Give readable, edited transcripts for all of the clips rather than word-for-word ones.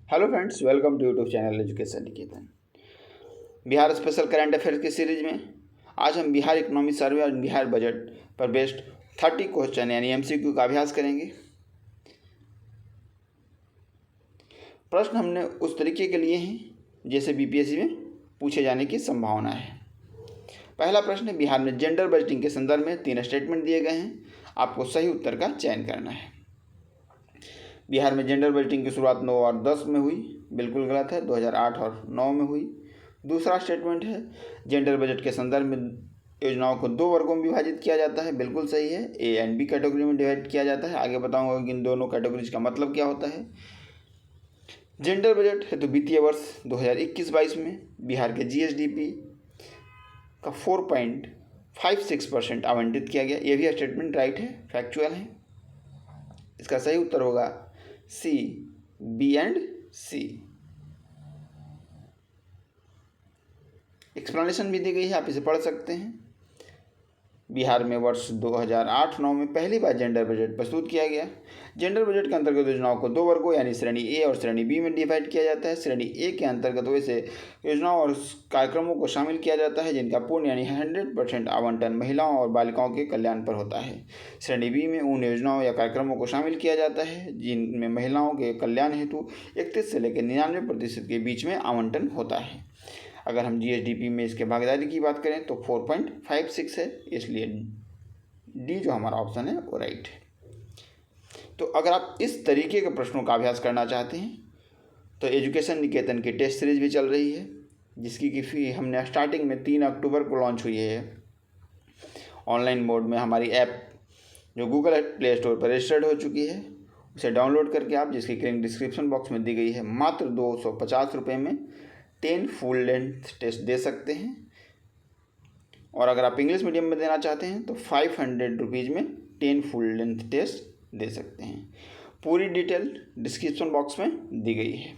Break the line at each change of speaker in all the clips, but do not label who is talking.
Hello friends, welcome to YouTube channel Education Niketan. Bihar special current affairs की series में आज हम बिहार इकोनॉमी सर्वे और बिहार बजट पर बेस्ड 30 क्वेश्चन यानी एमसीक्यू का अभ्यास करेंगे। प्रश्न हमने उस तरीके के लिए हैं जैसे बीपीएससी में पूछे जाने की संभावना है। पहला प्रश्न है, बिहार में जेंडर बजटिंग के संदर्भ में 3 स्टेटमेंट दिए गए हैं, आपको सही उत्तर का चयन करना है। बिहार में जेंडर बजटिंग की शुरुआत 9 और 10 में हुई, बिल्कुल गलत है, 2008 और 9 में हुई। दूसरा स्टेटमेंट है, जेंडर बजट के संदर्भ में योजनाओं को 2 वर्गों में विभाजित किया जाता है, बिल्कुल सही है, ए एंड बी कैटेगरी में डिवाइड किया जाता है। आगे बताऊंगा कि इन दोनों कैटेगरीज का मतलब क्या होता है। जेंडर बजट है तो वित्तीय वर्ष 2021-22 में बिहार के जीएसडीपी का 4.56% आवंटित किया गया। यह भी स्टेटमेंट राइट है, फैक्चुअल है। इसका सही उत्तर होगा सी, बी एंड सी। एक्सप्लेनेशन भी दी गई है, आप इसे पढ़ सकते हैं। बिहार में वर्ष 2008-9 में पहली बार जेंडर बजट प्रस्तुत किया गया। जेंडर बजट के अंतर्गत योजनाओं को 2 वर्गों यानी श्रेणी ए और श्रेणी बी में डिवाइड किया जाता है। श्रेणी ए के अंतर्गत वैसे योजनाओं और कार्यक्रमों को शामिल किया जाता है जिनका पूर्ण यानी 100% आवंटन महिलाओं और बालिकाओं के कल्याण पर होता है। श्रेणी बी में उन योजनाओं या कार्यक्रमों को शामिल किया जाता है जिनमें महिलाओं के कल्याण हेतु 31 से लेकर 99% के बीच में आवंटन होता है। अगर हम जीएसडीपी में इसके भागीदारी की बात करें तो 4.56 है, इसलिए डी जो हमारा ऑप्शन है वो राइट है। तो अगर आप इस तरीके के प्रश्नों का अभ्यास करना चाहते हैं तो एजुकेशन निकेतन की टेस्ट सीरीज भी चल रही है, जिसकी की फी हमने स्टार्टिंग में 3 अक्टूबर को लॉन्च हुई है। ऑनलाइन मोड में हमारी ऐप जो गूगल प्ले स्टोर पर रजिस्टर्ड हो चुकी है, उसे डाउनलोड करके आप, जिसकी लिंक डिस्क्रिप्शन बॉक्स में दी गई है, मात्र 250 रुपये में 10 फुल लेंथ टेस्ट दे सकते हैं। और अगर आप इंग्लिश मीडियम में देना चाहते हैं तो 500 रुपीज़ में 10 फुल लेंथ टेस्ट दे सकते हैं। पूरी डिटेल डिस्क्रिप्शन बॉक्स में दी गई है।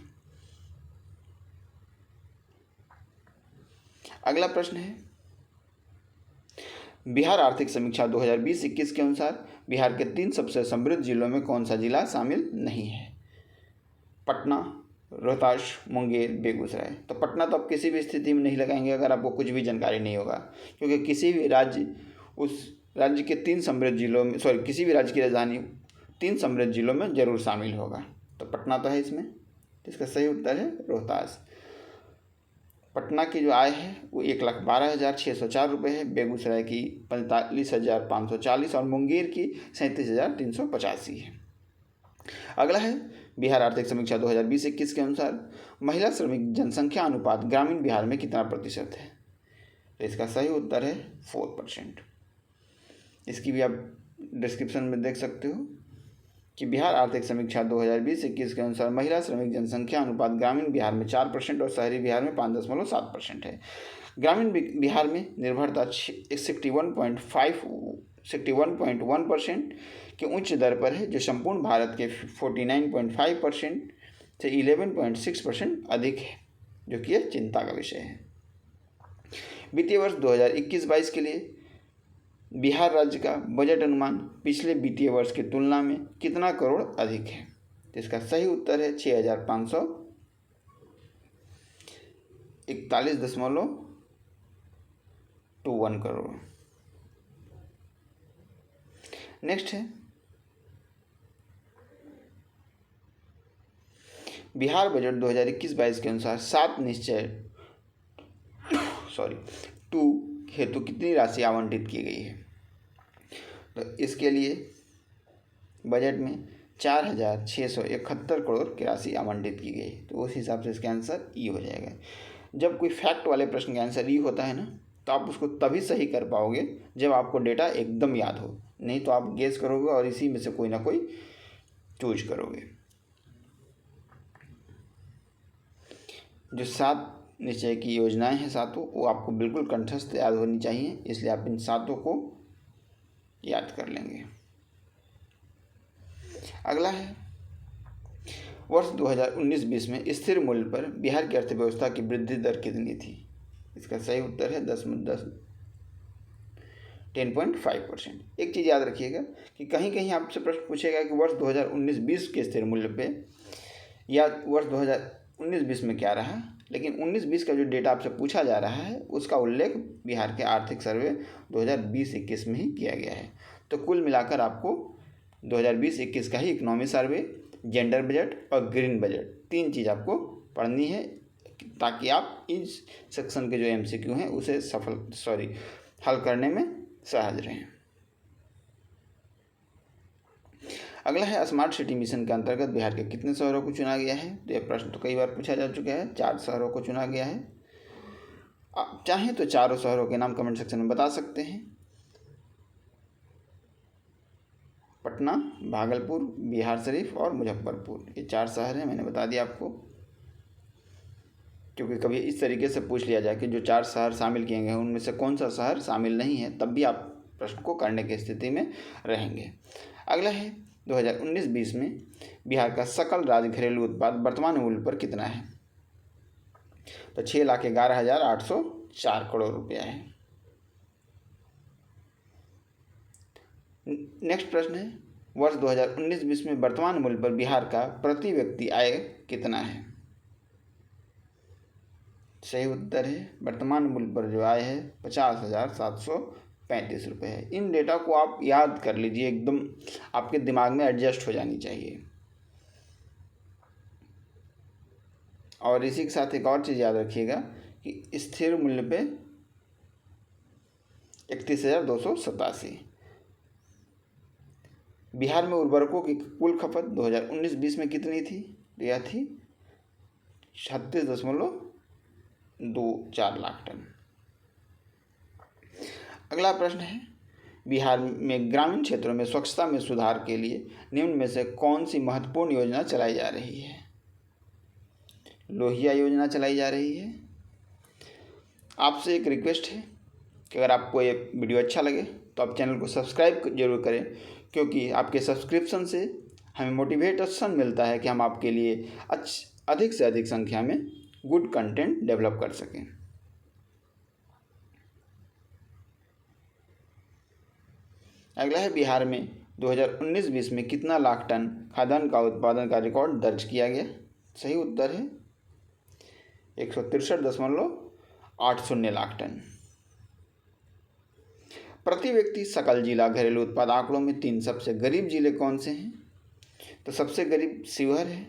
अगला प्रश्न है, बिहार आर्थिक समीक्षा 2020-21 के अनुसार बिहार के 3 सबसे समृद्ध जिलों में कौन सा जिला शामिल नहीं है? पटना, रोहतास, मुंगेर, बेगूसराय। तो पटना तो आप किसी भी स्थिति में नहीं लगाएंगे अगर आपको कुछ भी जानकारी नहीं होगा, क्योंकि किसी भी राज्य उस राज्य के 3 समृद्ध जिलों में किसी भी राज्य की राजधानी 3 समृद्ध जिलों में जरूर शामिल होगा। तो पटना तो है इसमें, तो इसका सही उत्तर है रोहतास। पटना की जो आय है वो 1,12,604 रुपये है, बेगूसराय की 45,540 और मुंगेर की 37,385 है। अगला है, बिहार आर्थिक समीक्षा 2020-21 के अनुसार महिला श्रमिक जनसंख्या अनुपात ग्रामीण बिहार में कितना प्रतिशत है? तो इसका सही उत्तर है 4%। इसकी भी आप डिस्क्रिप्शन में देख सकते हो कि बिहार आर्थिक समीक्षा 2020-21 के अनुसार महिला श्रमिक जनसंख्या अनुपात ग्रामीण बिहार में 4% और शहरी बिहार में 5.7% है। ग्रामीण बिहार में निर्भरता 61.1% के उच्च दर पर है, जो संपूर्ण भारत के 49.5% से 11.6% अधिक है, जो कि यह चिंता का विषय है। वित्तीय वर्ष 2021-22 के लिए बिहार राज्य का बजट अनुमान पिछले वित्तीय वर्ष की तुलना में कितना करोड़ अधिक है? तो इसका सही उत्तर है 6,541.21 करोड़। नेक्स्ट है, बिहार बजट 2021-22 के अनुसार 7 निश्चय 2 हेतु कितनी राशि आवंटित की गई है? तो इसके लिए बजट में 4,671 करोड़ की राशि आवंटित की गई, तो उस हिसाब से इसका आंसर ई हो जाएगा। जब कोई फैक्ट वाले प्रश्न का आंसर ई होता है ना, तो आप उसको तभी सही कर पाओगे जब आपको डेटा एकदम याद हो, नहीं तो आप गेस करोगे और इसी में से कोई ना कोई चूज करोगे। जो 7 निश्चय की योजनाएं हैं सातों, वो आपको बिल्कुल कंठस्थ याद होनी चाहिए, इसलिए आप इन सातों को याद कर लेंगे। अगला है, वर्ष 2019-20 में स्थिर मूल्य पर बिहार की अर्थव्यवस्था की वृद्धि दर कितनी थी? इसका सही उत्तर है 10.5%। एक चीज़ याद रखिएगा कि कहीं कहीं आपसे प्रश्न पूछेगा कि वर्ष 2019-20 के स्थिर मूल्य पे या वर्ष 2019-20 में क्या रहा, लेकिन 19-20 का जो डेटा आपसे पूछा जा रहा है उसका उल्लेख बिहार के आर्थिक सर्वे 2020-21 में ही किया गया है। तो कुल मिलाकर आपको 2020-21 का ही इकोनॉमी सर्वे, जेंडर बजट और ग्रीन बजट 3 चीज़ आपको पढ़नी है, ताकि आप इस सेक्शन के जो MCQ हैं उसे हल करने में सहज रहें। अगला है स्मार्ट सिटी मिशन के अंतर्गत बिहार के कितने शहरों को चुना गया है। तो यह प्रश्न तो कई बार पूछा जा चुका है। 4 शहरों को चुना गया है। आप चाहें तो चारों शहरों के नाम कमेंट सेक्शन में बता सकते हैं। पटना, भागलपुर, बिहार शरीफ और मुजफ्फरपुर, ये 4 शहर हैं। मैंने बता दिया आपको, क्योंकि कभी इस तरीके से पूछ लिया जाए कि जो 4 शहर शामिल किए गए हैं उनमें से कौन सा शहर शामिल नहीं है, तब भी आप प्रश्न को करने की स्थिति में रहेंगे। अगला है 2019-20 में बिहार का सकल राज्य घरेलू उत्पाद वर्तमान मूल्य पर कितना है। तो 6,11,804 करोड़ रुपया है। नेक्स्ट प्रश्न है, वर्ष 2019-20 में वर्तमान मूल्य पर बिहार का प्रति व्यक्ति आय कितना है। सही उत्तर है, वर्तमान मूल्य पर जो आय है 50,735 रुपये है। इन डेटा को आप याद कर लीजिए, एकदम आपके दिमाग में एडजस्ट हो जानी चाहिए। और इसी के साथ एक और चीज़ याद रखिएगा कि स्थिर मूल्य पे 31,287। बिहार में उर्वरकों की कुल खपत 2019-20 में कितनी थी। यह थी 36.24 लाख टन। अगला प्रश्न है, बिहार में ग्रामीण क्षेत्रों में स्वच्छता में सुधार के लिए निम्न में से कौन सी महत्वपूर्ण योजना चलाई जा रही है। लोहिया योजना चलाई जा रही है। आपसे एक रिक्वेस्ट है कि अगर आपको ये वीडियो अच्छा लगे तो आप चैनल को सब्सक्राइब जरूर करें, क्योंकि आपके सब्सक्रिप्शन से हमें मोटिवेशन मिलता है कि हम आपके लिए अधिक से अधिक संख्या में गुड कंटेंट डेवलप कर सकें। अगला है, बिहार में 2019-20 में कितना लाख टन खाद्यान्न का उत्पादन का रिकॉर्ड दर्ज किया गया। सही उत्तर है 163.80 लाख टन। प्रति व्यक्ति सकल जिला घरेलू उत्पाद आंकड़ों में 3 सबसे गरीब जिले कौन से हैं। तो सबसे गरीब शिवहर है।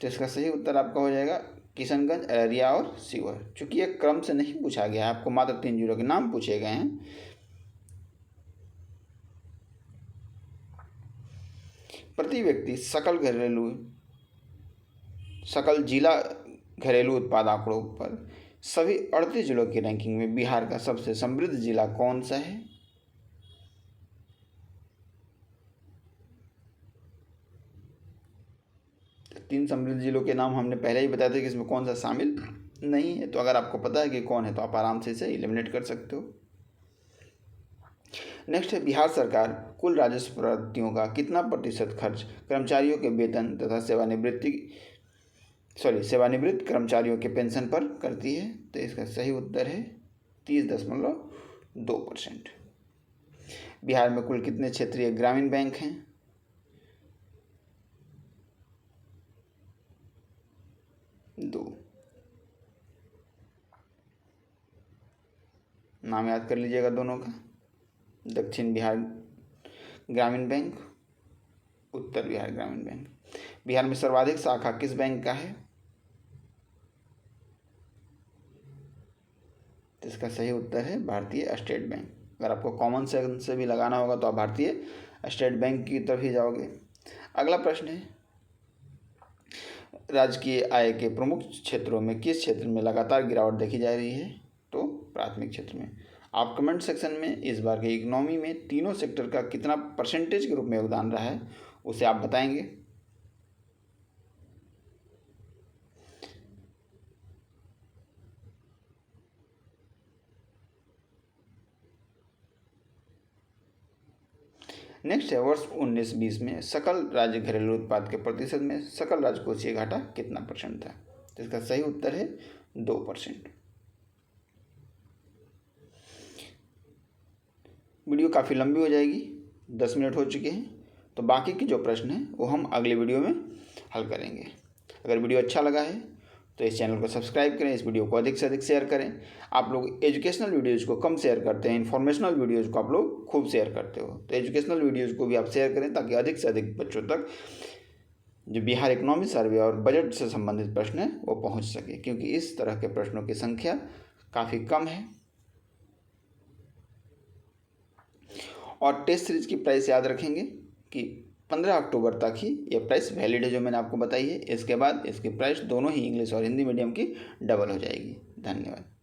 तो इसका सही उत्तर आपका हो जाएगा किशनगंज, अररिया और शिवहर। चूँकि एक क्रम से नहीं पूछा गया है, आपको मात्र 3 जिलों के नाम पूछे गए हैं। प्रति व्यक्ति सकल जिला घरेलू उत्पाद आंकड़ों पर सभी 38 जिलों की रैंकिंग में बिहार का सबसे समृद्ध जिला कौन सा है। तो 3 समृद्ध जिलों के नाम हमने पहले ही बताया था कि इसमें कौन सा शामिल नहीं है। तो अगर आपको पता है कि कौन है तो आप आराम से इसे एलिमिनेट कर सकते हो। नेक्स्ट है, बिहार सरकार कुल राजस्व प्राप्तियों का कितना प्रतिशत खर्च कर्मचारियों के वेतन तथा सेवानिवृत्त कर्मचारियों के पेंशन पर करती है। तो इसका सही उत्तर है 30.2%। बिहार में कुल कितने क्षेत्रीय ग्रामीण बैंक हैं। 2। नाम याद कर लीजिएगा दोनों का, दक्षिण बिहार ग्रामीण बैंक, उत्तर बिहार ग्रामीण बैंक। बिहार में सर्वाधिक शाखा किस बैंक का है। तो इसका सही उत्तर है भारतीय स्टेट बैंक। अगर आपको कॉमन सेंस से भी लगाना होगा तो आप भारतीय स्टेट बैंक की तरफ ही जाओगे। अगला प्रश्न है, राज्य की आय के प्रमुख क्षेत्रों में किस क्षेत्र में लगातार गिरावट देखी जा रही है। तो प्राथमिक क्षेत्र में। आप कमेंट सेक्शन में इस बार के इकोनॉमी में तीनों सेक्टर का कितना परसेंटेज के रूप में योगदान रहा है उसे आप बताएंगे। नेक्स्ट है, वर्ष 19-20 में सकल राज्य घरेलू उत्पाद के प्रतिशत में सकल राजकोषीय घाटा कितना % था। तो इसका सही उत्तर है 2%। वीडियो काफ़ी लंबी हो जाएगी, 10 मिनट हो चुके हैं। तो बाकी के जो प्रश्न हैं वो हम अगले वीडियो में हल करेंगे। अगर वीडियो अच्छा लगा है तो इस चैनल को सब्सक्राइब करें, इस वीडियो को अधिक से अधिक शेयर करें। आप लोग एजुकेशनल वीडियोज़ को कम शेयर करते हैं, इन्फॉर्मेशनल वीडियोज़ को आप लोग खूब शेयर करते हो, तो एजुकेशनल वीडियोज़ को भी आप शेयर करें ताकि अधिक से अधिक बच्चों तक जो बिहार इकोनॉमी सर्वे और बजट से संबंधित प्रश्न है वो पहुंच सके, क्योंकि इस तरह के प्रश्नों की संख्या काफ़ी कम है। और टेस्ट सीरीज की प्राइस याद रखेंगे कि 15 अक्टूबर तक ही ये प्राइस वैलिड है जो मैंने आपको बताई है। इसके बाद इसकी प्राइस दोनों ही इंग्लिश और हिंदी मीडियम की डबल हो जाएगी। धन्यवाद।